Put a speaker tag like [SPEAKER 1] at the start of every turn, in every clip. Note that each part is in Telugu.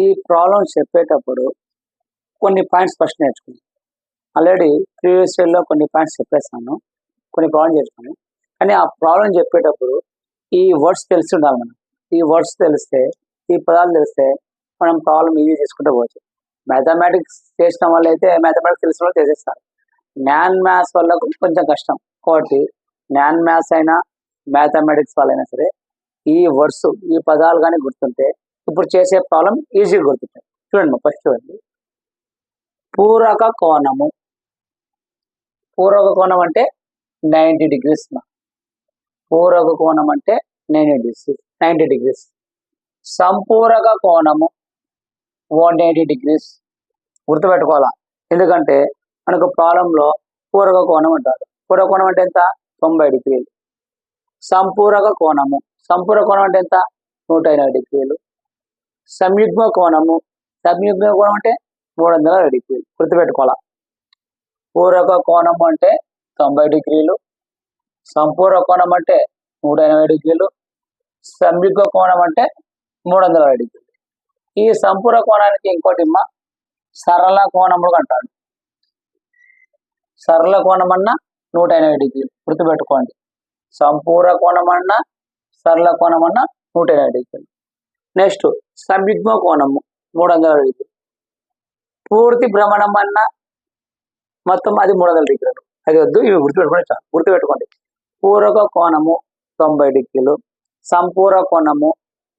[SPEAKER 1] ఈ ప్రాబ్లం చెప్పేటప్పుడు కొన్ని పాయింట్స్ ఫస్ట్ నేర్చుకున్నాను. ఆల్రెడీ ప్రీవియస్ ఇయర్లో కొన్ని పాయింట్స్ చెప్పేస్తాను, కొన్ని ప్రాబ్లం చేసుకుని. కానీ ఆ ప్రాబ్లం చెప్పేటప్పుడు ఈ వర్డ్స్ తెలిసి ఉండాలి. మనం ఈ వర్డ్స్ తెలిస్తే, ఈ పదాలు తెలిస్తే మనం ప్రాబ్లం ఈజీ తీసుకుంటూ పోవచ్చు. మ్యాథమెటిక్స్ చేసిన వాళ్ళు అయితే మ్యాథమెటిక్స్ తెలిసిన వాళ్ళు చేసేస్తారు. నాన్ మ్యాథ్స్ వాళ్ళకు కొంచెం కష్టం. కాబట్టి నాన్ మ్యాథ్స్ అయినా మ్యాథమెటిక్స్ వాళ్ళైనా సరే ఈ వర్డ్స్, ఈ పదాలు కానీ గుర్తుంటే ఇప్పుడు చేసే ప్రాబ్లం ఈజీగా గుర్తుంటాయి. చూడండి, ఫస్ట్ చూడండి. పూరక కోణము. పూరక కోణం అంటే 90 degrees. పూరక కోణం అంటే 90 degrees. సంపూరక కోణము 180 degrees. గుర్తుపెట్టుకోవాలా, ఎందుకంటే మనకు ప్రాబ్లంలో పూరక కోణం అంటారు. పూరక కోణం అంటే ఎంత? 90 degrees. సంపూరక కోణము, సంపూరక కోణం అంటే ఎంత? 180 degrees. సంయుగ్మ కోణము, సంయుగ్మ కోణం అంటే 360 degrees. గుర్తుపెట్టుకోవాలా, పూరక కోణము అంటే 90 degrees, సంపూరక కోణం అంటే 180 degrees, సంయుగ్మ కోణం అంటే 360 degrees. ఈ సంపూరక కోణానికి ఇంకోటి సరళ కోణములు అంటాడు. సరళ కోణం అన్నా 180 degrees. గుర్తుపెట్టుకోండి, సంపూరక కోణం అన్నా సరళ కోణం అన్నా 180 degrees. నెక్స్ట్ సంయుగ్మ కోణము 360 degrees. పూర్తి భ్రమణం అన్నా మొత్తం అది 300 degrees. అది వద్దు, ఇవి గుర్తుపెట్టుకోండి. చాలు, గుర్తుపెట్టుకోండి. పూరక కోణము 90 degrees, సంపూరక కోణము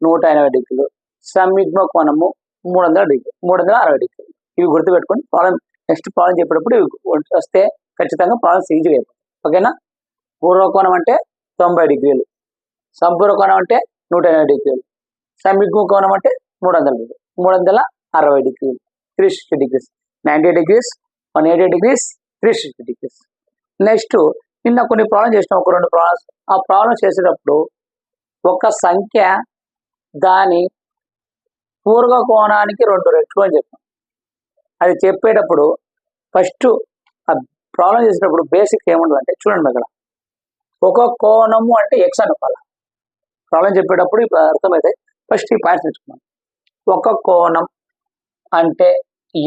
[SPEAKER 1] 180 degrees, సంయుగ్మ కోణము 360 degrees. ఇవి గుర్తుపెట్టుకోండి. ప్రాబ్లం నెక్స్ట్ ప్రాబ్లం చెప్పేటప్పుడు ఇవి వస్తే ఖచ్చితంగా ప్రాబ్లమ్స్ ఈజీగా అయిపోతాయి. ఓకేనా? పూర్వ కోణం అంటే 90 degrees, సంపూర్ణ కోణం అంటే 180 degrees, సంయుగ్మ కోణం అంటే 360 degrees, 360 degrees, 90 degrees, 180 degrees, 360 degrees. Next నిన్న కొన్ని ప్రాబ్లం చేసినాం, ఒక 2 ప్రాబ్లమ్స్. ఆ ప్రాబ్లం చేసేటప్పుడు ఒక సంఖ్య దాని పూర్వ కోణానికి 2 రెట్లు అని చెప్పాం. అది చెప్పేటప్పుడు ఫస్ట్ ఆ ప్రాబ్లం చేసేటప్పుడు బేసిక్ ఏముంటుందంటే చూడండి, అక్కడ ఒక కోణము అంటే ఎక్స్ అనుకోవాలి. ప్రాబ్లం చెప్పేటప్పుడు ఇప్పుడు అర్థమైతే ఫస్ట్ ఈ పాయింట్స్ నేర్చుకున్నాం. ఒక కోణం అంటే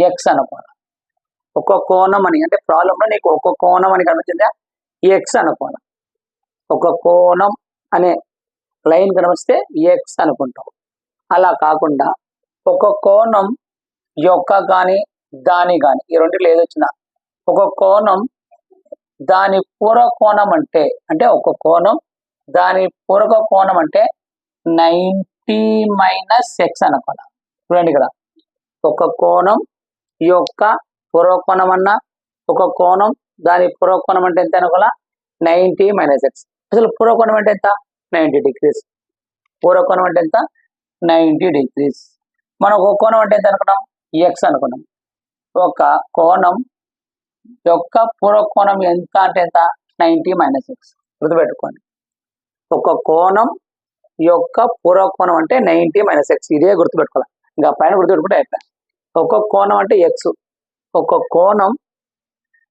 [SPEAKER 1] ఎక్స్ అనుకోవాలి. ఒక కోణం అని అంటే ప్రాబ్లంలో నీకు ఒక కోణం అని కనిపించిందా, ఎక్స్ అనుకోవాలి. ఒక కోణం అనే లైన్ కనిపిస్తే ఎక్స్ అనుకుంటావు. అలా కాకుండా ఒక కోణం యొక్క కానీ దాని కానీ ఈ రెండిట్లో ఏదొచ్చినా ఒక కోణం దాని పూర్వ కోణం అంటే ఒక కోణం దాని పూర్వ కోణం అంటే 90 - x అనుకోవాలి. చూడండి, ఇక్కడ ఒక కోణం యొక్క పూర్వ కోణం అన్నా ఒక కోణం దాని పూర్వ కోణం అంటే ఎంత అనుకోవాలా, 90 - x. అసలు పూర్వ కోణం అంటే ఎంత? 90 degrees. పూర్వ కోణం అంటే ఎంత? 90 degrees. మనం ఒక కోణం అంటే ఎంత అనుకున్నాం? ఎక్స్ అనుకున్నాం. ఒక కోణం యొక్క పూర్వ కోణం ఎంత అంటే ఎంత? 90 - x. గుర్తుపెట్టుకోండి, ఒక కోణం యొక్క పూర్వ కోణం అంటే 90 - x. ఇదే గుర్తుపెట్టుకోవాలి. ఇంకా పైన గుర్తుపెట్టుకుంటే అయిపోయింది. ఒక కోణం అంటే ఎక్స్. ఒక కోణం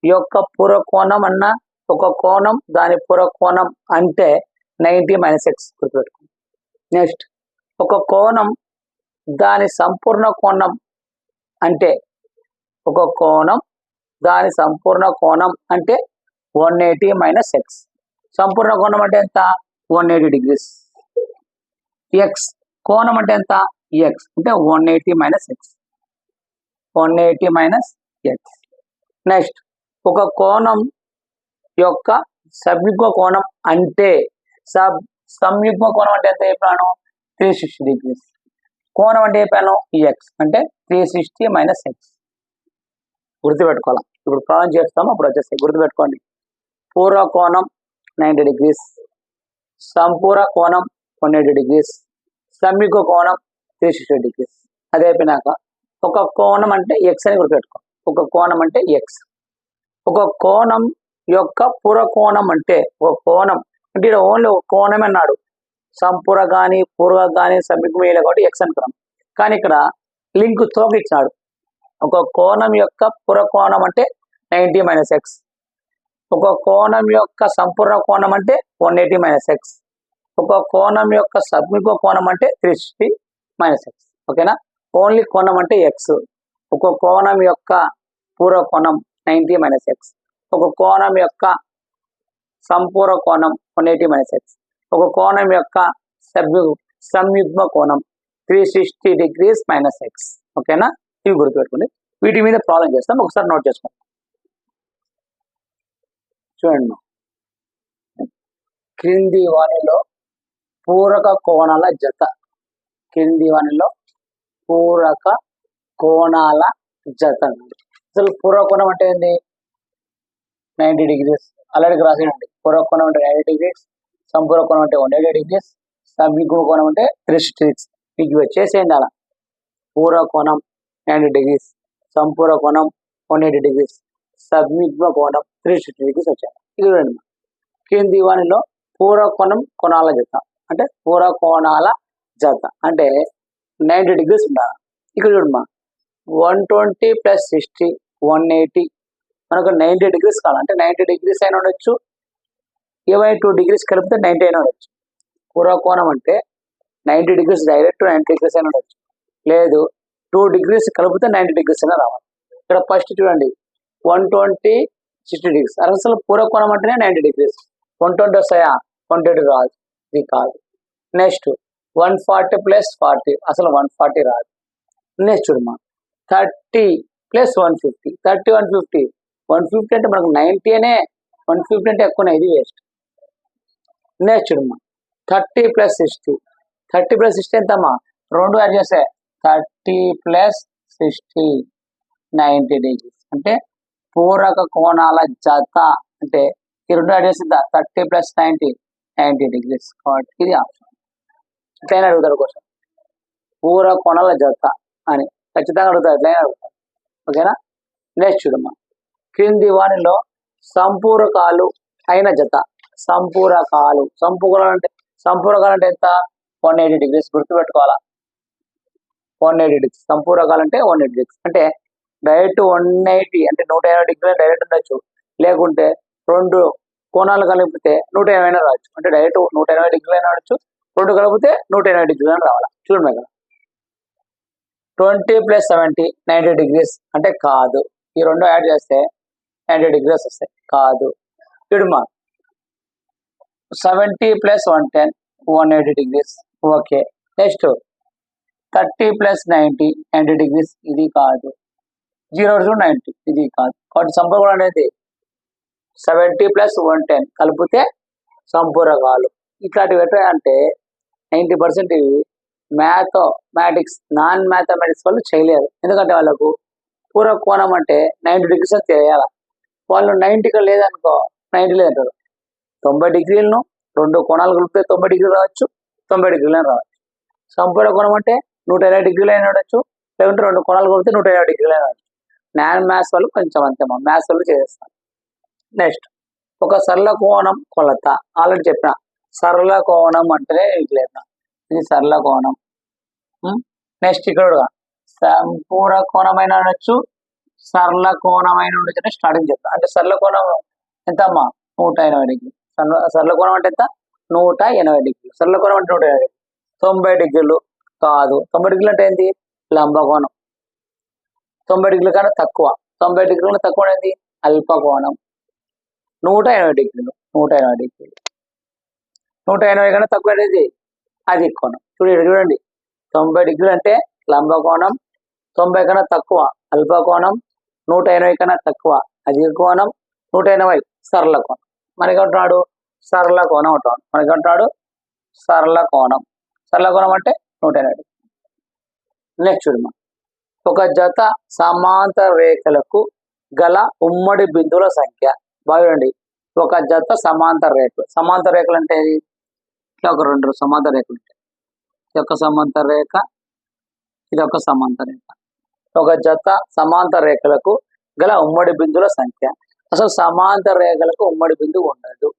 [SPEAKER 1] యొక్క పూర్వ కోణం అన్నా ఒక కోణం దాని పూర్వ కోణం అంటే 90 - x. గుర్తుపెట్టుకోండి. నెక్స్ట్ ఒక కోణం దాని సంపూర్ణ కోణం అంటే ఒక కోణం దాని సంపూర్ణ కోణం అంటే 180 - x. సంపూర్ణ కోణం అంటే ఎంత? 180 degrees. ఎక్స్ కోణం అంటే ఎంత? ఎక్స్ అంటే 180 - x. 180 - x. నెక్స్ట్ ఒక కోణం యొక్క సంయుగ్మ కోణం అంటే సంయుగ్మ కోణం అంటే ఎంత చెప్పాను? 360 degrees. కోణం అంటే చెప్పాను ఎక్స్ అంటే 360 - x. గుర్తుపెట్టుకోవాలి. ఇప్పుడు ప్రాబ్లం చేస్తాము, అప్పుడు వచ్చేస్తాయి. గుర్తుపెట్టుకోండి, పూర్వ కోణం 90 degrees, సంపూర్ణ కోణం 180 degrees, సంయుగ్మ కోణం 360 degrees. అది అయిపోయినాక ఒక కోణం అంటే ఎక్స్ అని గుర్తుపెట్టుకో. ఒక కోణం అంటే ఎక్స్. ఒక కోణం యొక్క పూర్వ కోణం అంటే ఒక కోణం అంటే ఇక్కడ ఓన్లీ ఒక కోణం అన్నాడు. సంపూర్ణ కానీ పూర్వ కానీ సంయుగ్మ కాబట్టి ఎక్స్ అనుకున్నాం. కానీ ఇక్కడ లింక్ తోకిచ్చాడు. ఒక కోణం యొక్క పూర్వ కోణం అంటే 90 - x. ఒక కోణం యొక్క సంపూర్ణ కోణం అంటే 180 - x. ఒక కోణం యొక్క సంయుగ్మ కోణం అంటే 360 - x. ఓకేనా? ఓన్లీ కోణం అంటే ఎక్స్. ఒక కోణం యొక్క పూర్వ కోణం 90 - x. ఒక కోణం యొక్క సంపూర్ణ కోణం 180 - x. ఒక కోణం యొక్క సంయుగ్మ కోణం 360 degrees - x. ఓకేనా? ఇవి గుర్తుపెట్టుకోండి. వీటి మీద ప్రాబ్లం చేస్తాం, ఒకసారి నోట్ చేసుకోండి. చూడండి, క్రింది వానిలో పూరక కోణాల జత. క్రింది వానిలో పూరక కోణాల జత. అసలు పూర్వ కోణం అంటే ఏంది? 90 degrees. ఆల్రెడీ రాసేయండి. పూర్వ కోణం అంటే 90 degrees, సంపూర్ణ కోణం అంటే 180 degrees, సంయుగ్మ కోణం అంటే 360 degrees. మీకు వచ్చేసేయండి అలా. పూర్వ కోణం 90 degrees, సంపూర్ణ కోణం 180 degrees, సంయుగ్మ కోణం 360 degrees వచ్చాయి. ఇది చూడండి, క్రింది వానిలో పూర్వ కోణాల జత అంటే పూర్వ కోణాల జత అంటే 90 degrees ఉండాలి. ఇక్కడ చూడమ్మా, 120 + 60 180. మనకు 90 degrees కావాలి అంటే 90 degrees అయినా ఉండొచ్చు, ఏమైనా 2 degrees కలిపితే 90 అయినా ఉండొచ్చు. పూర్వ కోణం అంటే 90 degrees డైరెక్ట్ 90 degrees అయినా ఉండొచ్చు, లేదు 2 degrees కలిపితే 90 degrees అయినా రావాలి. ఇక్కడ ఫస్ట్ చూడండి, 120 60 degrees. అసలు పూర్వ కోణం అంటేనే 90 degrees. 120 వస్తాయా? 120 రాదు, ఇది కాదు. నెక్స్ట్ 140 + 40, అసలు 140 రాదు. నెక్స్ట్ చూడమ్మా, 30 + 150, 30 150. 150 అంటే మనకు 90 అనే, 150 అంటే ఎక్కువనే, ఇది వేస్ట్. నెక్స్ట్ చూడమ్మా, 30 + 60, 30 + 60 ఎంతమ్మా? 2 యాడ్ చేస్తే 30 + 60 90 degrees. అంటే పూరక కోణాల జత అంటే ఈ 2 యాడ్ చేస్తే 30 + 90 90 degrees. కాబట్టి ఇది ఆప్షన్. ఎట్లయినా అడుగుతాడు క్వశ్చన్, పూర్వ కోణాల జత అని ఖచ్చితంగా అడుగుతాడు, ఎట్లయినా అడుగుతాడు. ఓకేనా? నెక్స్ట్ చూడమ్మా, క్రింది వానిలో సంపూరకాలు అయిన జత. సంపూరకాలు అంటే ఎంత? 180 degrees. గుర్తుపెట్టుకోవాలా, 180 degrees. సంపూరకాలు అంటే 180 degrees. అంటే డైరెక్ట్ 180 అంటే 180 డిగ్రీలు డైరెక్ట్ ఉండొచ్చు, లేకుంటే 2 కోణాలు కలిపితే 180 రావచ్చు. అంటే డైరెక్ట్ 180 డిగ్రీలు అయినా రావచ్చు, 2 కలిపితే 180 డిగ్రీలు అయినా రావాలా. చూడండి ఇక్కడ 20 + 70 90 degrees అంటే కాదు. ఈ 2 యాడ్ చేస్తే 90 degrees వస్తాయి, కాదు. చూడమ్మా, 70 + 110 180 degrees. ఓకే. Next 30 + 90 90 degrees. ఇది కాదు. 0 to 90 ఇది కాదు. కాబట్టి సంపూర్ణ అనేది 70 + 110 కలిపితే సంపూరకాలు. ఇట్లాంటివి ఎట్లా అంటే 90% ఇవి మ్యాథమెటిక్స్, నాన్ మ్యాథమెటిక్స్ వాళ్ళు చేయలేరు. ఎందుకంటే వాళ్ళకు పూర్వ కోణం అంటే 90 degrees అని తెలియాలి. వాళ్ళు 90 లేదనుకో, 90 లేదంటారు. 90 డిగ్రీలను 2 కోణాలు కలిపితే 90 డిగ్రీలు రావచ్చు, 90 డిగ్రీలు రావచ్చు. సంపూర్ణ కోణం అంటే 180 డిగ్రీలు అయినా ఉండొచ్చు, లేకుంటే 2 కోణాలు కలిపితే 180 డిగ్రీలు అయినా ఉండొచ్చు. నాన్ మ్యాథ్స్ వాళ్ళు కొంచెం అంతే, మ్యాథ్స్ వాళ్ళు చేసేస్తారు. నెక్స్ట్, ఒక సరళ కోణం కొలత. ఆల్రెడీ చెప్పిన, సరళ కోణం అంటేనే లేదు, ఇది సరళ కోణం. నెక్స్ట్ ఇక్కడ సంపూర్ణ కోణమైన ఉండొచ్చు, సరళ కోణమైన ఉండొచ్చు అంటే స్టార్టింగ్ చెప్తా. అంటే సరళ కోణం ఎంత అమ్మా? 180 డిగ్రీ. సరళ కోణం అంటే ఎంత? 180 డిగ్రీ. సరళ కోణం అంటే 180 డిగ్రీ. 90 డిగ్రీలు కాదు. 90 డిగ్రీలు అంటే ఏంటి? లంబకోణం. 90 డిగ్రీల కన్నా తక్కువ. 90 డిగ్రీలు తక్కువ ఏంటి? అల్పకోణం. 180 డిగ్రీలు. 180 డిగ్రీలు. 180 కన్నా తక్కువ అనేది అధిక కోణం. చూడండి, 90 డిగ్రీలు అంటే లంబకోణం, 90 కన్నా తక్కువ అల్పకోణం, 180 కన్నా తక్కువ అధిక కోణం, 180 సరళ కోణం. మనకేమంటున్నాడు? సరళ కోణం అంటాడు. మనకేమంటున్నాడు? సరళ కోణం. సరళ కోణం అంటే 180. నెక్స్ట్ చూడమ్మా, ఒక జత సమాంతర రేఖలకు గల ఉమ్మడి బిందువుల సంఖ్య. బాగుండి, ఒక జత సమాంతర రేఖలు. సమాంతర రేఖలు అంటే ఇట్లా ఒక 2 సమాంతర రేఖలు ఉంటాయి. ఇది ఒక సమాంతర రేఖ, ఇది ఒక సమాంతర రేఖ. ఒక జత సమాంతర రేఖలకు గల ఉమ్మడి బిందువుల సంఖ్య. అసలు సమాంతర రేఖలకు ఉమ్మడి బిందువు ఉండదు.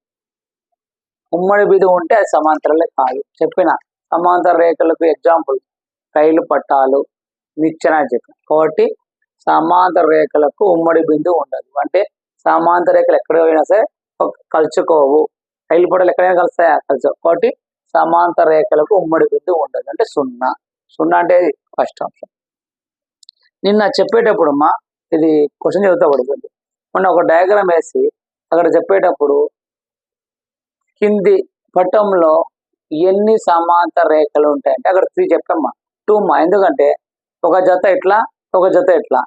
[SPEAKER 1] ఉమ్మడి బిందువు ఉంటే అది సమాంతరలే కాదు. చెప్పిన సమాంతర రేఖలకు ఎగ్జాంపుల్ రైలు పట్టాలు, నిచ్చెన చెప్పిన. కాబట్టి సమాంతర రేఖలకు ఉమ్మడి బిందువు ఉండదు. అంటే సమాంతర రేఖలు ఎక్కడ పోయినా సరే కలుసుకోవు. రైలు పట్టాలు ఎక్కడైనా కలుస్తాయా? కలుసుకోవు. కాబట్టి సమాంతర రేఖలకు ఉమ్మడి బిందువు ఉండదు. అంటే 0. 0 అంటే ఫస్ట్ ఆప్షన్. నిన్న చెప్పేటప్పుడు అమ్మా ఇది క్వశ్చన్ చదువుతా పడుతుంది. మొన్న ఒక డయాగ్రామ్ వేసి అక్కడ చెప్పేటప్పుడు కింది పటంలో ఎన్ని సమాంతర రేఖలు ఉంటాయంటే అక్కడ 3 చెప్పమ్మా, 2 మా. ఎందుకంటే ఒక జత ఇట్లా, ఒక జత ఇట్లా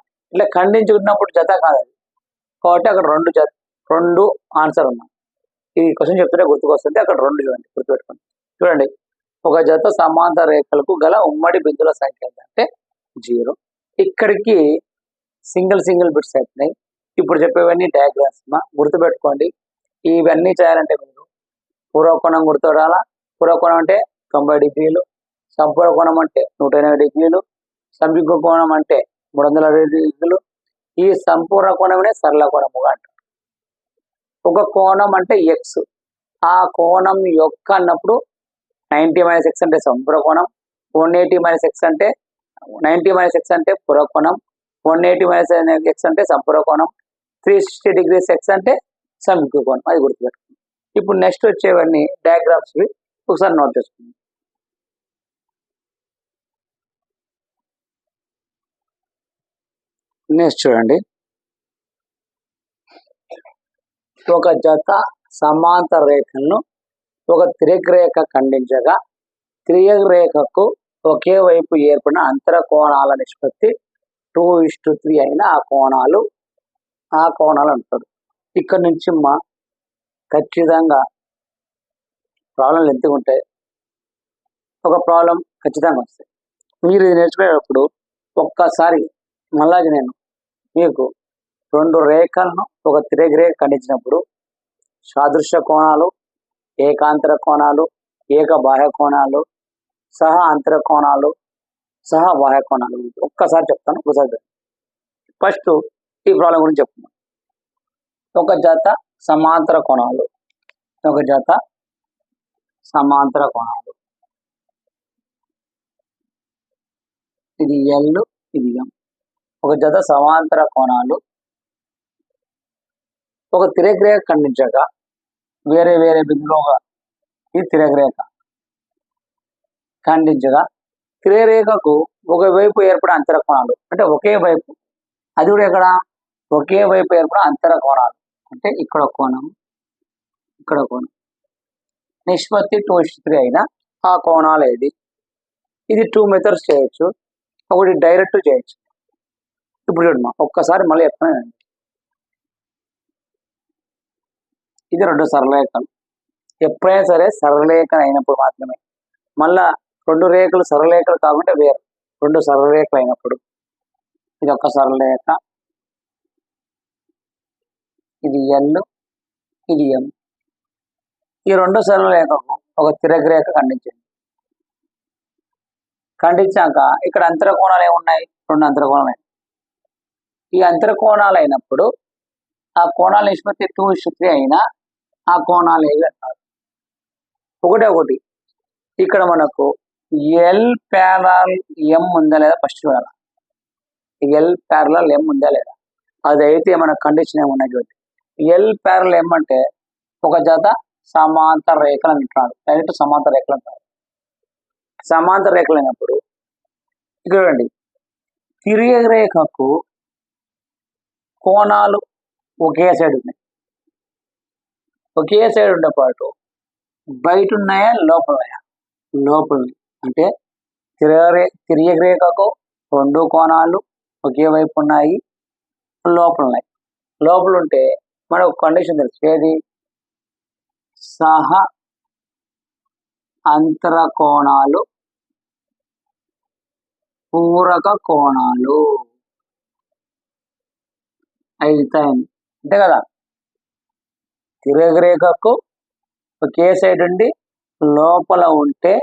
[SPEAKER 1] ఖండించుకున్నప్పుడు జత కాదు అది. కాబట్టి అక్కడ 2 ఆన్సర్ ఉన్నాయి. ఈ క్వశ్చన్ చెప్తుంటే గుర్తుకొస్తుంది. అక్కడ 2 చూడండి, గుర్తుపెట్టుకోండి. చూడండి, ఒక జత సమాంతర రేఖలకు గల ఉమ్మడి బిందువుల సంఖ్య ఏంటంటే 0. ఇక్కడికి సింగిల్ బిట్స్ అవుతున్నాయి. ఇప్పుడు చెప్పేవన్నీ డయాగ్రామ్స్ మా, గుర్తుపెట్టుకోండి. ఇవన్నీ చేయాలంటే మీరు పూర్వకోణం గుర్తుపడాలా. పూర్వకోణం అంటే 90 డిగ్రీలు, సంపూర్ణ కోణం అంటే 180 డిగ్రీలు, సంయుగ్మ కోణం అంటే 360 డిగ్రీలు. ఈ సంపూర్ణ కోణమే సరళ కోణముగా అంటారు. ఒక కోణం అంటే ఎక్స్, ఆ కోణం యొక్క అన్నప్పుడు 90 - x అంటే సంపూర్ణ కోణం, 180 - x అంటే 90 - x అంటే పురకోణం, 180 - x అంటే సంపూర్ణ కోణం, 360 degrees x అంటే సంయుగ్మ కోణం. అది గుర్తుపెట్టుకోండి. ఇప్పుడు నెక్స్ట్ వచ్చేవన్నీ డయాగ్రామ్స్ ఒకసారి నోట్ చేసుకుందాం. నెక్స్ట్ చూడండి, ఒక జత సమాంతర రేఖలను ఒక తిర్యగ్రేఖ ఖండించగా తిర్యగ్రేఖకు ఒకే వైపు ఏర్పడిన అంతర కోణాల నిష్పత్తి 2:3 అయిన ఆ కోణాలు అంటారు. ఇక్కడ నుంచి మా ఖచ్చితంగా ప్రాబ్లంలు ఎంత ఉంటాయి, ఒక ప్రాబ్లం ఖచ్చితంగా వస్తాయి. మీరు ఇది నేర్చుకునేటప్పుడు ఒక్కసారి మళ్ళా నేను మీకు 2 రేఖలను ఒక తిర్యగ్రేఖ ఖండించినప్పుడు సాదృశ్య కోణాలు, ఏకాంతర కోణాలు, ఏక బాహ్య కోణాలు, సహ అంతర కోణాలు, సహ బాహ్య కోణాలు ఒక్కసారి చెప్తాను. ఒకసారి ఫస్ట్ ఈ ప్రాబ్లం గురించి చెప్తున్నాను. ఒక జత సమాంతర కోణాలు, ఒక జత సమాంతర కోణాలు, ఇది ఎల్, ఇది ఎం. ఒక జత సమాంతర కోణాలు ఒక తిర్యగ్రేఖ ఖండించగా వేరే బిందువులుగా ఈ తిర్యగ్రేఖ ఖండించగా తిర్యరేఖకు ఒకవైపు ఏర్పడే అంతర కోణాలు అంటే ఒకే వైపు, అది కూడా ఎక్కడ ఒకే వైపు ఏర్పడే అంతర కోణాలు అంటే ఇక్కడ కోణం, ఇక్కడ కోణం నిష్పత్తి 2:3 అయినా ఆ కోణాలు ఏది. ఇది 2 మెథడ్స్ చేయొచ్చు, ఒకటి డైరెక్ట్ చేయొచ్చు. ఇప్పుడు చూడమ్మా ఒక్కసారి మళ్ళీ చెప్తాను. ఇది 2 సరళరేఖలు. ఎప్పుడైనా సరే సరళరేఖ అయినప్పుడు మాత్రమే, మళ్ళా 2 రేఖలు సరళరేఖలు కాకుండా వేరు 2 సరళరేఖలు అయినప్పుడు ఇది ఒక సరళరేఖ, ఇది ఎల్, ఇది ఎం. ఈ 2 సరళరేఖకు ఒక తిర్యగ్రేఖ ఖండించాక ఇక్కడ అంతర కోణాలు ఏమున్నాయి, 2 అంతర కోణాలు. ఈ అంతర కోణాలు అయినప్పుడు ఆ కోణాల నిష్పత్తి 2:3 అయినా ఆ కోణాలు ఏవి అంటారు. ఒకటి ఇక్కడ మనకు ఎల్ ప్యారల్ ఎం ఉందా లేదా ఫస్ట్ చూడాలి. ఎల్ ప్యారల్ ఎం ఉందా లేదా, అదైతే మన కండిషన్ ఏమున్నాయి చూడండి. ఎల్ ప్యారల్ ఎం అంటే ఒక జత సమాంతర రేఖలు అంటున్నాడు, డైరెక్ట్ సమాంతర రేఖలు అంటారు. సమాంతర రేఖలు అయినప్పుడు ఇక్కడ చూడండి, తిర్యరేఖకు కోణాలు ఒకే సైడ్ ఉన్నాయి. ఒకే సైడ్ ఉండే పాటు బయట ఉన్నాయా లోపలన్నాయా, లోపల అంటే తిర్యరేఖకు 2 కోణాలు ఒకే వైపు ఉన్నాయి, లోపలున్నాయి. లోపల ఉంటే మనకు కండిషన్ తెలుసు, ఏది సహ అంతర కోణాలు పూరక కోణాలు అవుతాయి అంతే కదా. తిర్యరేఖకు ఒకే సైడ్ ఉండి లోపల ఉంటే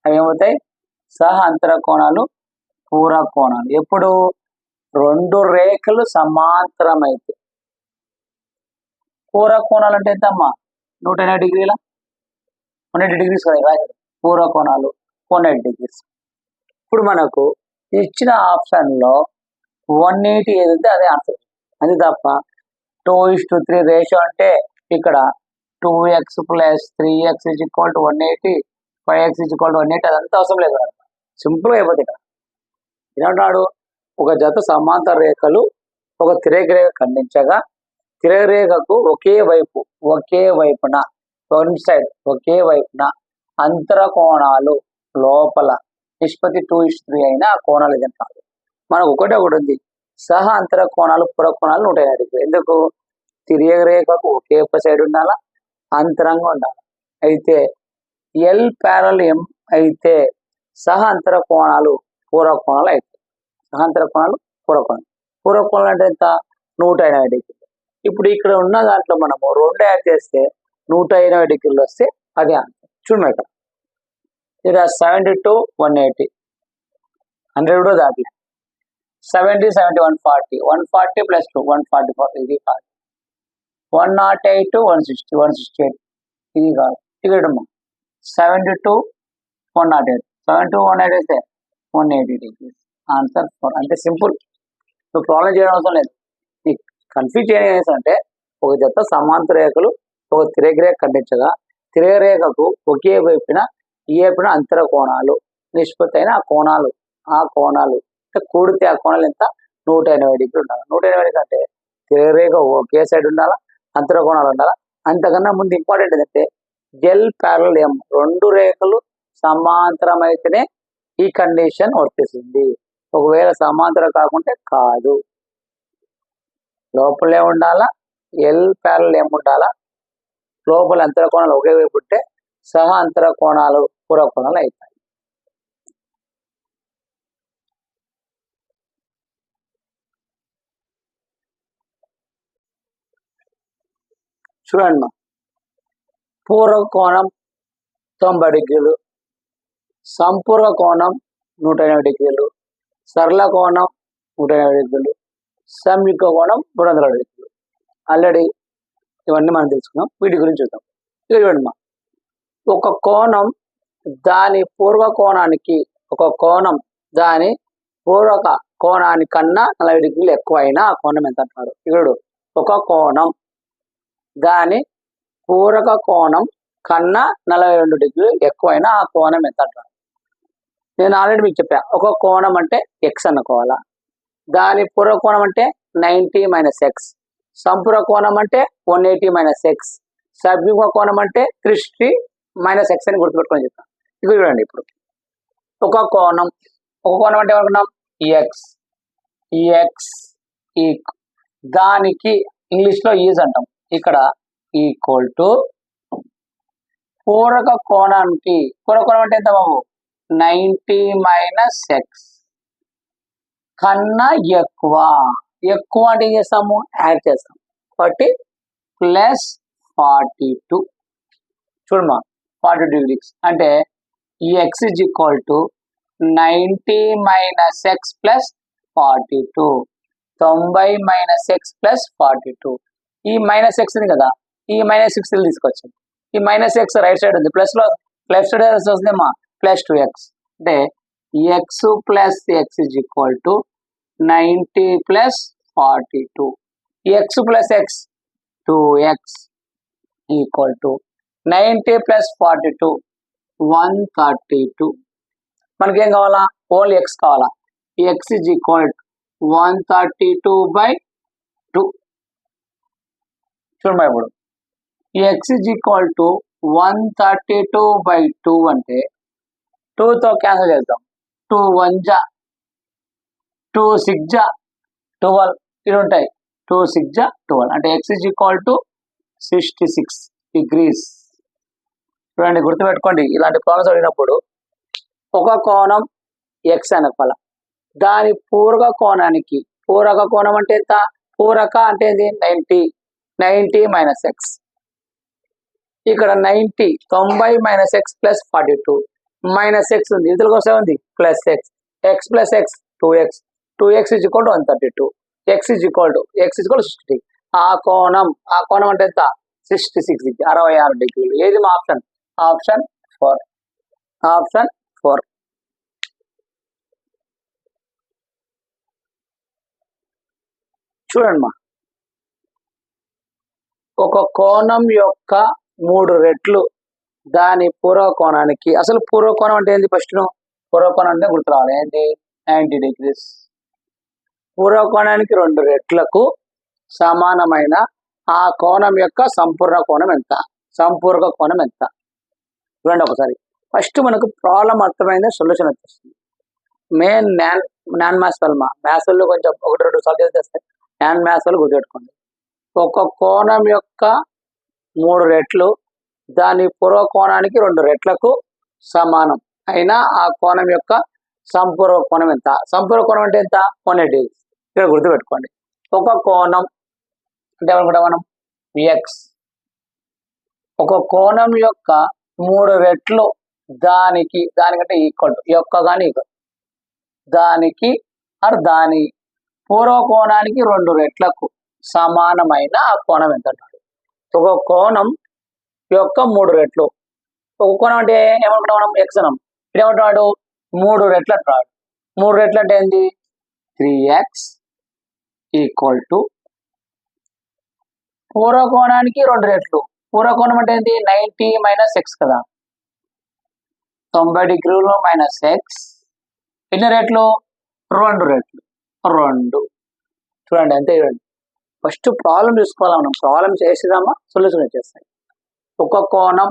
[SPEAKER 1] అవి ఏమవుతాయి, సహ అంతర కోణాలు పూరక కోణాలు. ఎప్పుడు 2 రేఖలు సమాంతరమైతే. పూరక కోణాలు అంటే ఎంతమ్మా, 180 డిగ్రీల 180 డిగ్రీస్ రాశారు పూరక కోణాలు 180 డిగ్రీస్. ఇప్పుడు మనకు ఇచ్చిన ఆప్షన్లో 180 ఏది ఉంటే అదే ఆన్సర్. అది తప్ప 2:3 రేషియో అంటే ఇక్కడ 2x + 3x = 180, 5x = 180 అదంతా అవసరం లేదు. సింపుల్గా అయిపోతుంది. ఇక్కడ ఏమంటాడు, ఒక జత సమాంతర రేఖలు ఒక తిరగరేఖ ఖండించగా తిరగరేఖకు ఒకే వైపున వన్ సైడ్ ఒకే వైపున అంతర కోణాలు లోపల నిష్పత్తి 2:3 అయినా ఆ కోణాలు ఇదంటారు. మనకు ఒకటి ఉంది, సహ అంతర కోణాలు పుర కోణాలు 180. ఎందుకు? తిరగరేఖకు ఒకే సైడ్ ఉండాలా, అంతరంగా ఉండాలి. అయితే ఎల్ ప్యారల్ ఎం అయితే సహ అంతర కోణాలు పూర్వ కోణాలు అవుతాయి. సహ అంతర కోణాలు పూర్వ కోణాలు అంటే ఎంత? 180 డిగ్రీలు. ఇప్పుడు ఇక్కడ ఉన్న దాంట్లో మనము 2 యాడ్ చేస్తే 180 డిగ్రీలు వస్తే అదే ఆన్సర్. చూడండి ఇక్కడ ఇక్కడ 70 to 180, 100 కూడా దాటి 70, 70, 140, 140 plus 2, 144, ఇది కాదు. 108 to 160, 168, ఇది కాదు. ఇక్కడ 70 to 108, 7 to 108 అయితే 180 డిగ్రీస్. ఆన్సర్ 4. అంటే సింపుల్, నువ్వు ప్రాబ్లం చేయడం అవసరం లేదు. నీకు కన్ఫ్యూజ్ చేయడం అంటే ఒక జత సమాంతర రేఖలు ఒక తిరగరేఖ ఖండించగా తిరగరేఖకు ఒకే వైపున అంతర కోణాలు నిష్పత్తి అయిన ఆ కోణాలు కూడితే ఆ కోణాలు ఎంత? 180 డిగ్రీలు ఉండాలి. 180 డిగ్రీ అంటే తిరగరేఖ ఒకే సైడ్ ఉండాలా, అంతర కోణాలు ఉండాలా. అంతకన్నా ముందు ఇంపార్టెంట్ ఏంటంటే ఎల్ ప్యారల్ ఎం, 2 రేఖలు సమాంతరమైతేనే ఈ కండిషన్ వర్తిస్తుంది. ఒకవేళ సమాంతరం కాకుంటే కాదు. లోపలే ఉండాలా, ఎల్ ప్యారల్ ఎం ఉండాలా, లోపల అంతర కోణాలు ఒకే వైపు ఉంటే సహ అంతర కోణాలు పూర్వ కోణాలు అవుతాయి. చూడండి, పూర్వ కోణం 90 డిగ్రీలు, సంపూర్ణ కోణం 180 డిగ్రీలు, సరళ కోణం 180 డిగ్రీలు, సంయుక్త కోణం 360 డిగ్రీలు. ఆల్రెడీ ఇవన్నీ మనం తెలుసుకున్నాం. వీటి గురించి చూద్దాం. చూడండి, ఒక కోణం దాని పూర్వ కోణానికి కోణానికన్నా 40 డిగ్రీలు ఎక్కువ అయినా ఆ కోణం ఎంత అంటున్నాడు. ఇప్పుడు ఒక కోణం దాని పూరక కోణం కన్నా 42 డిగ్రీలు ఎక్కువైనా ఆ కోణం ఎంత అంటారు. నేను ఆల్రెడీ మీకు చెప్పా, ఒక కోణం అంటే ఎక్స్ అనుకోవాలా, దాని పూర్వ కోణం అంటే 90 - x, సంపూర్ణ కోణం అంటే 180 - x, సవ్యుగ కోణం అంటే 360 - x అని గుర్తుపెట్టుకొని చెప్తాను. ఇక చూడండి, ఇప్పుడు ఒక కోణం అంటే ఏమనుకున్నాం? ఎక్స్ దానికి ఇంగ్లీష్లో ఈజ్ అంటాం. ఇక్కడ ఈక్వల్ టు పూరక కోణానికి, పూరక కోణం అంటే ఎంత బాబు? 90 - x కన్నా ఎక్కువ అంటే ఏం చేస్తాము? యాడ్ చేస్తాం. కాబట్టి +42. చూడమా, 42 డిగ్రీస్ అంటే ఈ x is equal to 90 - x + 42, 90 - x + 42. ఈ -x ఉంది కదా, ఈ -x తీసుకొచ్చింది. ఈ -x రైట్ సైడ్ ఉంది, ప్లస్ లో లెఫ్ట్ సైడ్ వస్తుందేమా +2x. అంటే x + x is equal to 90 + 42. x + x 2x equal to 90 + 42 132. మనకేం కావాలా? ఓన్లీ x కావాలా. x is equal to 132/2. చూడమ్మా, ఇప్పుడు ఈ x is equal to 132/2 అంటే 2తో క్యాన్సిల్ చేద్దాం. 2 1 జా 2 6 జా 12 ఇవి ఉంటాయి. 2 6 జా 12 అంటే x is equal to 66 degrees. చూడండి, గుర్తుపెట్టుకోండి, ఇలాంటి ప్రాబ్లమ్స్ అడిగినప్పుడు ఒక కోణం x అనుకోవాల, దాని పూరక కోణానికి, పూరక కోణం అంటే ఎంత? పూరక అంటే 90 - x. ఇక్కడ 90 - x + 42 - x ఉంది, ఇతరులకు వస్తే ఉంది +x, x + x 2x, 2x is equal to 132, x is equal to 60. ఆ కోణం అంటే ఎంత? 66 డిగ్రీ, 66 డిగ్రీలు. ఏది మా ఆప్షన్? ఆప్షన్ 4. చూడండి మా, ఒక కోణం యొక్క 3 రెట్లు దాని పూర్వ కోణానికి. అసలు పూర్వ కోణం అంటే ఏంటి? ఫస్ట్ పూర్వ కోణం అంటే గుర్తు రావాలి, ఏంటి? 90 డిగ్రీస్. పూర్వకోణానికి 2 రెట్లకు సమానమైన ఆ కోణం యొక్క సంపూర్ణ కోణం ఎంత? సంపూర్ణ కోణం ఎంత? చూడండి ఒకసారి. ఫస్ట్ మనకు ప్రాబ్లం అర్థమైంది, సొల్యూషన్ వచ్చేస్తుంది. మెయిన్ నాన్ మ్యాథ్స్ వాళ్ళు మ్యాథ్స్ వాళ్ళు కొంచెం 1-2 సార్లు చేస్తే నాన్ మ్యాథ్స్ వాళ్ళు గుర్తుపెట్టుకోండి. ఒక కోణం యొక్క 3 రెట్లు దాని పూర్వ కోణానికి 2 రెట్లకు సమానం అయినా ఆ కోణం యొక్క సంపూర్ణ కోణం ఎంత? సంపూర్ణ కోణం అంటే ఎంత? 180 degrees. ఇక్కడ గుర్తుపెట్టుకోండి. ఒక కోణం అంటే ఏమనుకుంటాం మనం? ఎక్స్. ఒక కోణం యొక్క 3 రెట్లు దానికంటే ఈక్వల్ టు యొక్క కానీ ఈక్వల్ దానికి దాని పూర్వ కోణానికి 2 రెట్లకు సమానమైన ఆ కోణం ఎంత అంటాడు. ఒక కోణం యొక్క 3 రెట్లు. ఒక కోణం అంటే ఏమనుకుంటాం మనం? ఎక్స్ అనం. ఇక్కడ ఏమంటున్నాడు? 3 రెట్లు అంటున్నాడు. 3 రెట్లు అంటే ఏంది? 3x ఈక్వల్ టు పూర్వ కోణానికి 2 రెట్లు. పూర్వ కోణం అంటే ఏంది? 90 - x కదా. 90 degrees మైనస్ ఎక్స్. ఎన్ని రెట్లు? 2 రెట్లు. 2. చూడండి అంతే. చూడండి ఫస్ట్ ప్రాబ్లం చూసుకోవాలి మనం. ప్రాబ్లం చేసేదామా సొల్యూషన్ వచ్చేస్తాయి. ఒక కోణం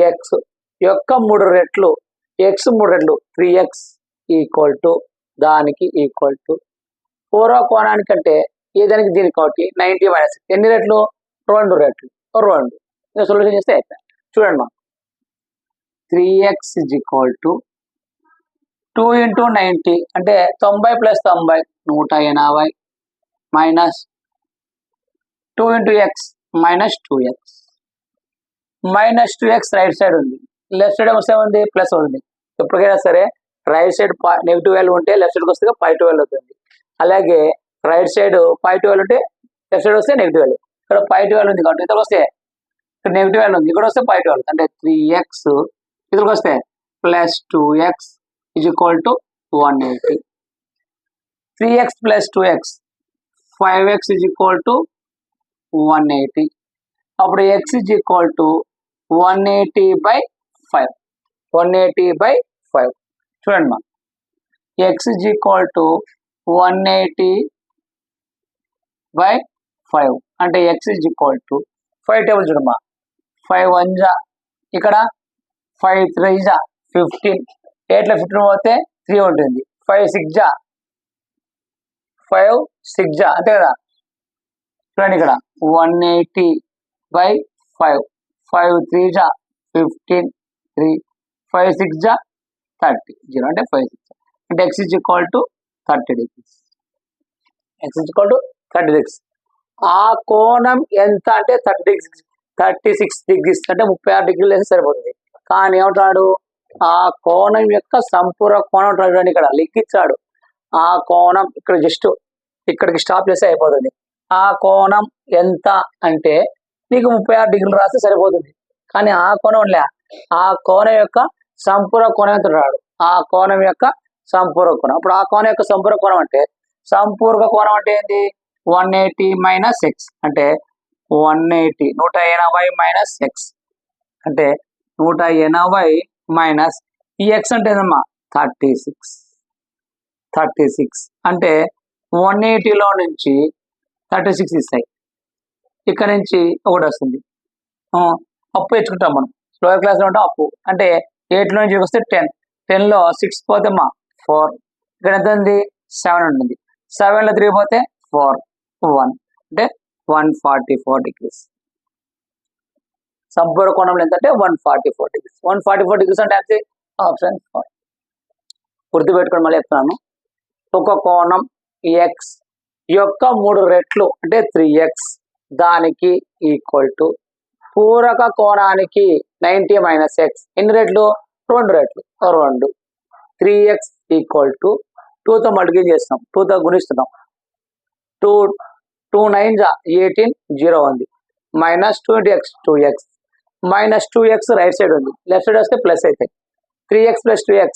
[SPEAKER 1] ఎక్స్ యొక్క 3 రెట్లు, ఎక్స్ 3 రెట్లు 3x ఈక్వల్ టు దానికి ఈక్వల్ టు పూర్వ కోణానికంటే ఏదానికి దీనికి కాబట్టి 90 - ఎన్ని రెట్లు? 2 రెట్లు. 2 ఇంకా సొల్యూషన్ చేస్తే అయిపోయింది. చూడండి మనం 3x ఈజ్ ఈక్వల్ టు 2 × 90 అంటే 90 + 90 180 minus 2 × x minus 2x. Minus 2x right side ఉంది, లెఫ్ట్ సైడ్ వస్తే ఉంది ప్లస్ ఉంది. ఎప్పటికైనా సరే రైట్ సైడ్ నెగిటివ్ వాల్యూ ఉంటే లెఫ్ట్ సైడ్కి వస్తే పాజిటివ్ వాల్యూ అవుతుంది. అలాగే రైట్ సైడ్ పాజిటివ్ వాల్యూ ఉంటే లెఫ్ట్ సైడ్ వస్తే నెగిటివ్ వాల్యూ. ఇక్కడ పాజిటివ్ వాల్యూ ఉంది కాబట్టి ఇతరులకు వస్తే ఇక్కడ నెగిటివ్ వాల్యూ ఉంది, ఇక్కడ వస్తే పాజిటివ్ వాల్యూ అంటే 3x ఇతరులకు వస్తే plus 2x is equal to 180. 3x + 2x 5x is equal to 180. అప్పుడు x ఈజ్ ఈక్వల్ టు 180/5. 180/5 చూడండి మా x ఈజ్ ఈక్వల్ టు 180/5 అంటే x is equal to 5 table చూడమ్మా. 5 1 జా ఇక్కడ 5 3 జా 15. 8లో 15 పోతే 3 ఉంటుంది. 5 6 జా 5 6 జా అంతే కదా. చూడండి ఇక్కడ 180/5. 5 3 జా 15 3 5 6 జా 30 0 అంటే 5 6 అంటే x is equal to 30 degrees. x is equal to 30 degrees. ఆ కోణం ఎంత అంటే 36 degrees అంటే 36 degrees వేస్తే సరిపోతుంది. కానీ ఏమంటాడు? ఆ కోణం యొక్క సంపూర్ణ కోణం అంటాడు. ఇక్కడ లిఖించాడు. ఆ కోణం ఇక్కడ జస్ట్ ఇక్కడికి స్టాప్ చేస్తే అయిపోతుంది. ఆ కోణం ఎంత అంటే నీకు 36 degrees రాస్తే సరిపోతుంది. కానీ ఆ కోణం లే, ఆ కోణం యొక్క సంపూర్ణ కోణం ఎంత రాడు. ఆ కోణం యొక్క సంపూర్ణ కోణం. అప్పుడు ఆ కోణం యొక్క సంపూర్ణ కోణం అంటే సంపూర్ణ కోణం అంటే ఏంది? 180 - x అంటే 180 180 - x అంటే 180 మైనస్ ఈ x అంటే ఏదమ్మా 36 అంటే 180లో నుంచి 36 ఇస్తాయి. ఇక్కడ నుంచి ఒకటి వస్తుంది. అప్పు తెచ్చుకుంటాం మనం. లోయర్ క్లాస్లో ఉంటాం అప్పు అంటే 8లో నుంచి వస్తే 10. 10లో 6 పోతే 4. ఇక్కడ ఎంత ఉంది? 7 ఉంటుంది. 7లో 3 పోతే 4 1 అంటే 144 degrees. సంపూర్ణ కోణంలో ఎంత అంటే 144 degrees. 144 degrees అంటే ఆప్షన్ 4. గుర్తుపెట్టుకొని మళ్ళీ చెప్తున్నాను. ఒక కోణం x యొక్క 3 రెట్లు అంటే 3x దానికి ఈక్వల్ టు పూరక కోణానికి 90 - x ఎన్ని రెట్లు? 2 రెట్లు. 2 3x ఈక్వల్ టు 2తో మల్టిప్లై చేస్తున్నాం, 2తో గుణిస్తున్నాం. 2 9 జా 18 0 ఉంది. Minus 2 × x 2x minus 2x right side ఉంది, లెఫ్ట్ సైడ్ వస్తే ప్లస్ అవుతాయి. 3x + 2x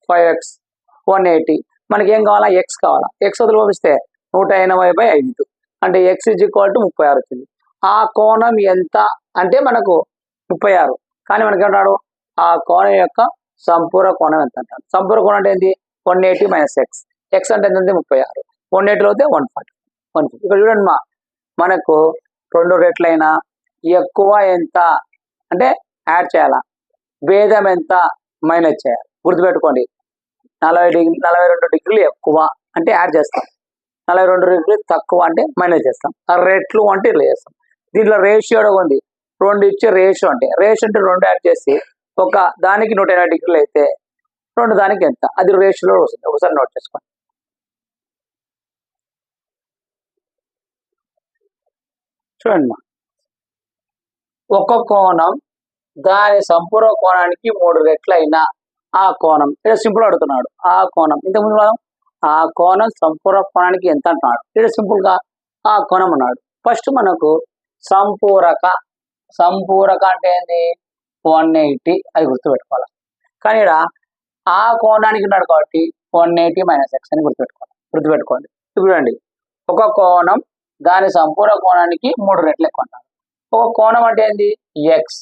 [SPEAKER 1] 5x 180. మనకి ఏం కావాలా? x కావాలా. x వదిలి పంపిస్తే 180/5 అంటే x ఈజ్ ఈక్వల్ టు 36 వచ్చింది. ఆ కోణం ఎంత అంటే మనకు 36. కానీ మనకి ఏమంటాడు? ఆ కోణం యొక్క సంపూర్ణ కోణం ఎంత అంటాడు. సంపూర్ణ కోణం అంటే ఏంటి? 180 - x. x అంటే ఎంత? 36. 180 అయితే 140 150. ఇక్కడ చూడండి మనకు 2 రెట్లైనా ఎక్కువ ఎంత అంటే యాడ్ చేయాలా, భేదం ఎంత మైనస్ చేయాలి. గుర్తుపెట్టుకోండి, 42 డిగ్రీలు ఎక్కువ అంటే యాడ్ చేస్తాం, 42 డిగ్రీలు తక్కువ అంటే మైనస్ చేస్తాం. రెట్లు అంటే ఇట్లా చేస్తాం. దీంట్లో రేషియో ఉంది, 2 ఇచ్చే రేషియో అంటే అంటే 2 యాడ్ చేసి ఒక దానికి 180 డిగ్రీలు అయితే 2 దానికి ఎంత, అది రేషియోలో వస్తుంది. ఒకసారి నోట్ చేసుకోండి. చూడండి, ఒక కోణం దాని సంపూర్ణ కోణానికి 3 రెట్లైన ఆ కోణం, ఇక్కడ సింపుల్ అడుగుతున్నాడు. ఆ కోణం ఇంతకుముందు మనం ఆ కోణం సంపూర్ణ కోణానికి ఎంత అంటున్నాడు, ఇక్కడ సింపుల్ గా ఆ కోణం అన్నాడు. ఫస్ట్ మనకు సంపూరక అంటే ఏంది, 180, అది గుర్తుపెట్టుకోవాలి. కానీ ఇక్కడ ఆ కోణానికి ఉన్నాడు కాబట్టి 180 - x అని గుర్తుపెట్టుకోండి. చూడండి, ఒక కోణం దాని సంపూర్ణ కోణానికి 3 రెట్లు ఎక్కువ అంటారు. ఒక కోణం అంటే ఏంది, ఎక్స్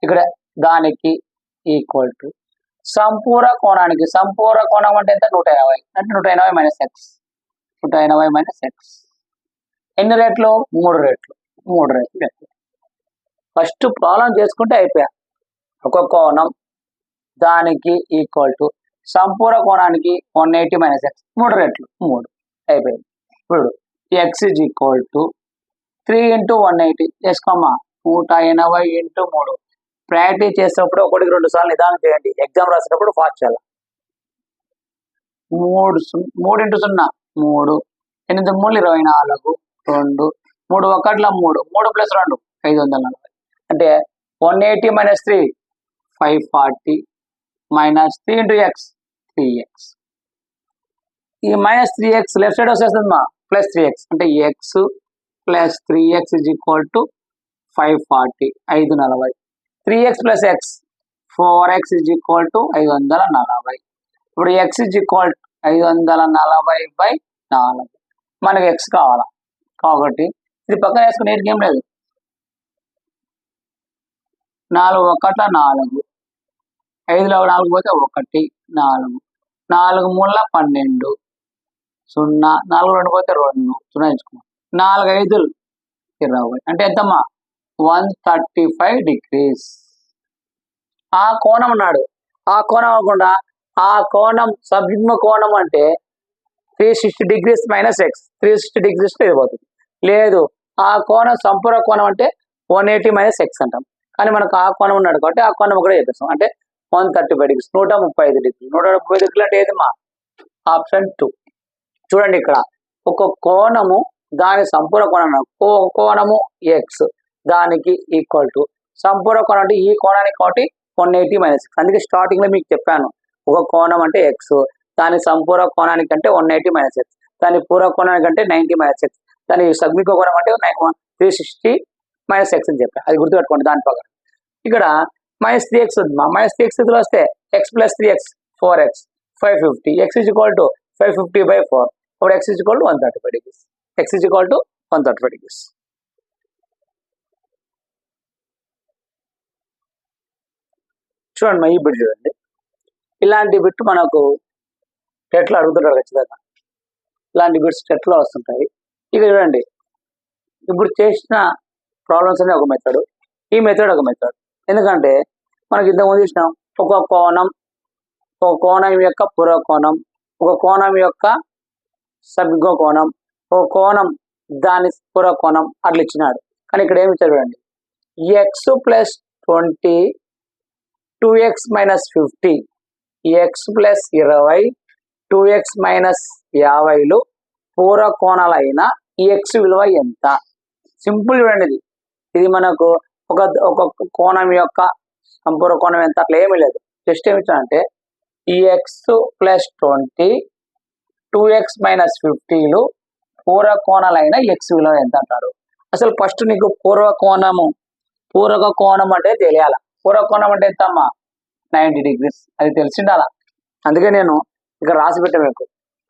[SPEAKER 1] ఇక్కడ దానికి ఈక్వల్ టు సంపూర్ణ కోణానికి, సంపూర్ణ కోణం అంటే ఎంత, 180 అంటే 180 - x 180 - x ఎన్ని రెట్లు, 3 రెట్లు ఎక్కువ. ఫస్ట్ ప్రాబ్లం చేసుకుంటే అయిపోయా. ఒక కోణం దానికి ఈక్వల్ టు సంపూర్ణ కోణానికి 180 - x 3 రెట్లు 3 అయిపోయింది. ఇప్పుడు x is equal to 3 × 180 చేసుకోమ్మా, 180 × 3. Practice చేసేటప్పుడు 1-2 సార్లు నిదానం చేయండి, ఎగ్జామ్ రాసేటప్పుడు ఫాస్ట్ చేయాలి. 3 × 0 3, 8 × 3 24, 2, 3 1 3, 3 + 2 540. అంటే 180 - 3 540 -3 × x 3x. ఈ -3x లెఫ్ట్ సైడ్ వచ్చేస్తుంది +3x అంటే x + 3x is equal to 540 540. 3x + x 4x is equal to 540. ఇప్పుడు x ఈజ్ ఈక్వల్ 540/4. మనకి x కావాలా కాబట్టి ఇది పక్కన వేసుకుని ఏం లేదు, 4 1 4, 5లో 4 పోతే 1 4, 4 3 12, 0 4 2 పోతే 2 0 ఇచ్చుకున్నాం, 4 5 20 అంటే ఎంతమ్మా, 135 డిగ్రీస్. ఆ కోణం అన్నాడు, ఆ కోణం అవ్వకుండా ఆ కోణం సబ్యుగ్మ కోణం అంటే 360 డిగ్రీస్ - x 360 డిగ్రీస్ వెళ్ళిపోతుంది. లేదు, ఆ కోణం సంపూర్ణ కోణం అంటే 180 - x అంటాం. కానీ మనకు ఆ కోణం ఉన్నాడు కాబట్టి ఆ కోణం కూడా చెప్పేస్తాం, అంటే 135 డిగ్రీస్ 135 డిగ్రీలు 135 డిగ్రీలు అంటే ఏదమ్మా, ఆప్షన్ 2. చూడండి, ఇక్కడ ఒక కోణము దాని సంపూర్ణ కోణం, కోణము x దానికి ఈక్వల్ టు సంపూర్ణ కోణం అంటే ఈ కోణానికి కాబట్టి 180 - x. అందుకే స్టార్టింగ్ లో మీకు చెప్పాను, ఒక కోణం అంటే x, దాని సంపూర్ణ కోణానికి అంటే 180 - x, దాని పూర్వ కోణానికి అంటే 90 - x, దాని సగ్మిక కోణం అంటే 360 - x అని చెప్పాను. అది గుర్తుపెట్టుకోండి. దాని ప్రకారం ఇక్కడ -3x ఉంది, -3x ఇదిలో వస్తే x + 3x 4x 550, x is equal to 550/4. ఇప్పుడు x is equal to 135 degrees. x is equal to 135 degrees. చూడండి, ఈ బిట్ చూడండి, ఇలాంటి బిట్ మనకు టెట్లో అడుగుతుంటారు ఖచ్చితంగా. ఇలాంటి బిట్స్ టెట్లో వస్తుంటాయి. ఇక చూడండి, ఇప్పుడు చేసిన ప్రాబ్లమ్స్ అనే ఒక మెథడ్, ఈ మెథడ్ ఒక మెథడ్. ఎందుకంటే మనకి ఇంతకుముందు చూసినాం, ఒక కోణం యొక్క పూర్వ కోణం, ఒక కోణం యొక్క సబ్యుగ్మ కోణం, ఒక కోణం దాని పూర్వ కోణం అట్లా ఇచ్చినాడు. కానీ ఇక్కడ ఏమి ఇచ్చాడు చూడండి, x + 20 2x - 50 x + 20 2x - 50లు పూర్వ కోణాలైన ఈ x విలువ ఎంత. సింపుల్ చూడండి, ఇది మనకు ఒక కోణం యొక్క సంపూర్ణ కోణం ఎంత అట్లా ఏమీ లేదు. జస్ట్ ఏమి ఇచ్చాడంటే ఈ x + 20 2x - 50లు పూర్వ కోణాలైన x విలువ ఎంత అంటారు. అసలు ఫస్ట్ నీకు పూర్వ కోణం అంటే తెలియాల. పూర్వ కోణం అంటే ఎంత అమ్మా, 90 డిగ్రీస్. అది తెలిసిండాల. అందుకే నేను ఇక్కడ రాసి పెట్టా మీకు,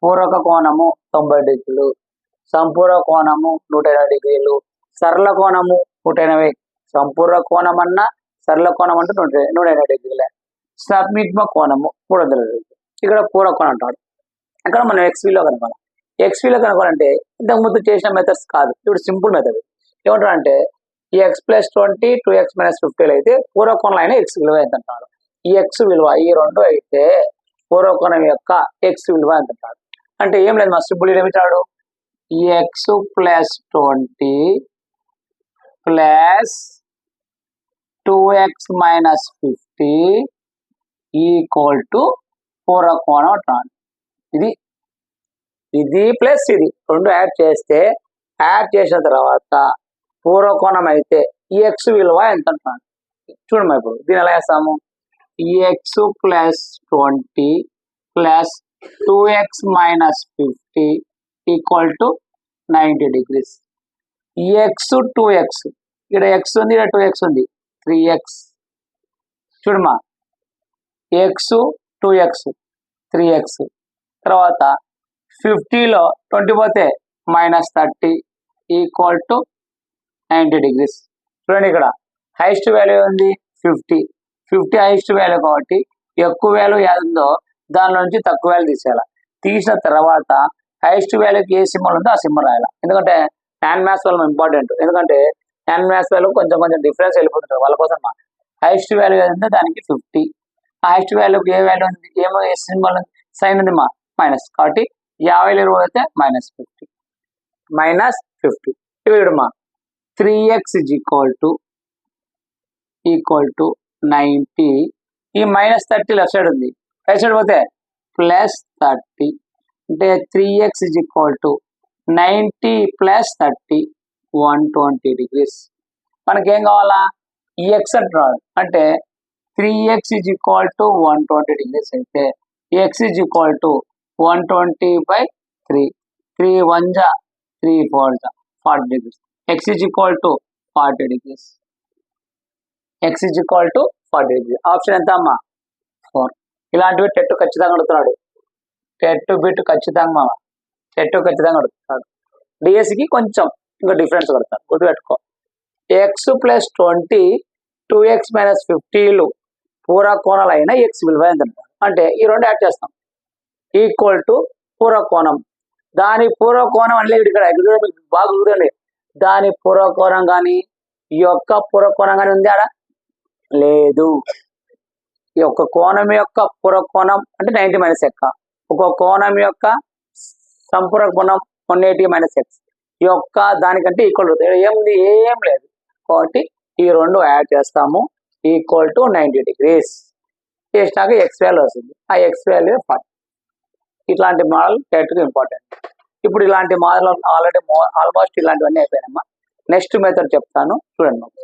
[SPEAKER 1] పూర్వక కోణము 90 డిగ్రీలు, సంపూర్ణ కోణము 180 డిగ్రీలు, సరళ కోణము 180. సంపూర్ణ కోణం అన్నా సరళ కోణం అంటే 180 డిగ్రీలే. సబ్యుగ్మ కోణము 360 డిగ్రీలు. ఇక్కడ పూర్వ కోణం అంటాడు. అక్కడ మనం ఎక్స్ విలువ కనుక్కోవాలి. ఎక్స్ విలువ కనుక్కోవాలంటే ఇంతకుముందు చేసిన మెథడ్స్ కాదు, ఇప్పుడు సింపుల్ మెథడ్. ఏమంటారు అంటే ఈ ఎక్స్ ప్లస్ 20 2x మైనస్ 50 అయితే పూర్వకోణంలో అయినా ఎక్స్ విలువ ఎంత అంటారు. ఈ ఎక్స్ విలువ ఈ రెండు అయితే పూర్వకోణం యొక్క ఎక్స్ విలువ ఎంత అంటారు. అంటే ఏం లేదు మా సింపుల్ ఏమిటాడు, ఈ x plus 20 plus 2x minus 50 equal to పూర్వకోణం అంటారు. ఇది ప్లస్ ఇది రెండు యాడ్ చేసిన తర్వాత పూర్వకోణం అయితే ఈ ఎక్స్ విలువ ఎంత అంటున్నాను. చూడమ్మా ఇప్పుడు దీని ఎలా వేస్తాము, ఈ x plus 20 plus 2x minus 50 equal to 90 degrees. ఈ ఎక్స్ 2x ఇక్కడ ఎక్స్ ఉంది, ఇక్కడ 2x ఉంది, 3x. చూడమ్మా ఎక్స్ 2x 3x తర్వాత 50లో 20 పోతే మైనస్ 30 ఈక్వల్ టు 90 degrees. చూడండి ఇక్కడ హైయెస్ట్ వాల్యూ ఉంది 50 హైయెస్ట్ వాల్యూ కాబట్టి ఎక్కువ వాల్యూ ఏదో దానిలో నుంచి తక్కువ వాల్యూ తీసేయాలి. తీసిన తర్వాత హైయెస్ట్ వాల్యూకి ఏ సింబల్ ఉందో ఆ సింబల్ రాయాలి. ఎందుకంటే నాన్ మ్యాథ్స్ వాల్యూ ఇంపార్టెంట్, ఎందుకంటే నాన్ మ్యాథ్స్ వాల్యూ కొంచెం డిఫరెన్స్ వెళ్ళిపోతుంటారు వాళ్ళ కోసం. హైయెస్ట్ వాల్యూ ఏదంటే దానికి 50, హైయెస్ట్ వాల్యూకి ఏ వాల్యూ ఉంది, ఏమో ఏ సింబల్ ఉంది, సైన్ ఉంది మా మైనస్, కాబట్టి 50 అయితే మైనస్ 50 ఇక్కడ మా 3x is equal to 90. ఈ మైనస్ 30 లెఫ్ట్ సైడ్ ఉంది, రైట్ సైడ్ పోతే ప్లస్ 30 అంటే 3x is equal to 90 plus 30 120 degrees. మనకేం కావాలా, ఈ ఎక్స్ అంటున్నాడు అంటే 3x is equal to 120 degrees అయితే x is equal to 120/3 3 1 जा 3 4 जा 40 degrees. x is equal to 40 degrees. x is equal to 40 degrees. Option ఎంత అమ్మా 4. ఇలాంటివి టెట్ ఖచ్చితంగా అడుగుతున్నాడు, టెట్ బిట్ ఖచ్చితంగా అడుగుతున్నాడు. డిఎస్సికి కొంచెం ఇంకా డిఫరెన్స్ కొడతాడు, గుర్తుపెట్టుకో. ఎక్స్ ప్లస్ 20 2x మైనస్ 50లు పూర్వకోణాలు అయినా ఎక్స్ విలువ ఎంత అంటే ఈ రెండు యాడ్ చేస్తాం ఈక్వల్ టు పూర్వకోణం. దాని పూర్వకోణం అంటే ఇక్కడ బాగా గుర్తుండి, దాని పూర్వకోణం కానీ ఈ యొక్క పూర్వకోణం కానీ ఉంది ఆడ లేదు. ఈ యొక్క కోణం యొక్క పూర్వకోణం అంటే 90 మైనస్ ఎక్క, ఒక కోణం యొక్క సంపూర్ణ కోణం 180 మైనస్ ఎక్స్ ఈ యొక్క దానికంటే ఈక్వల్ అవుతుంది. ఏముంది, ఏం లేదు. కాబట్టి ఈ రెండు యాడ్ చేస్తాము ఈక్వల్ టు 90 degrees. చేసినాక ఎక్స్ వాల్యూ వస్తుంది, ఆ ఎక్స్ వాల్యూ 40. ఇట్లాంటి మోడల్ టెట్కి ఇంపార్టెంట్. ఇప్పుడు ఇలాంటి మోడల్ ఆల్రెడీ ఆల్మోస్ట్ ఇలాంటివన్నీ అయిపోయినాయమ్మా. నెక్స్ట్ మెథడ్ చెప్తాను చూడండి.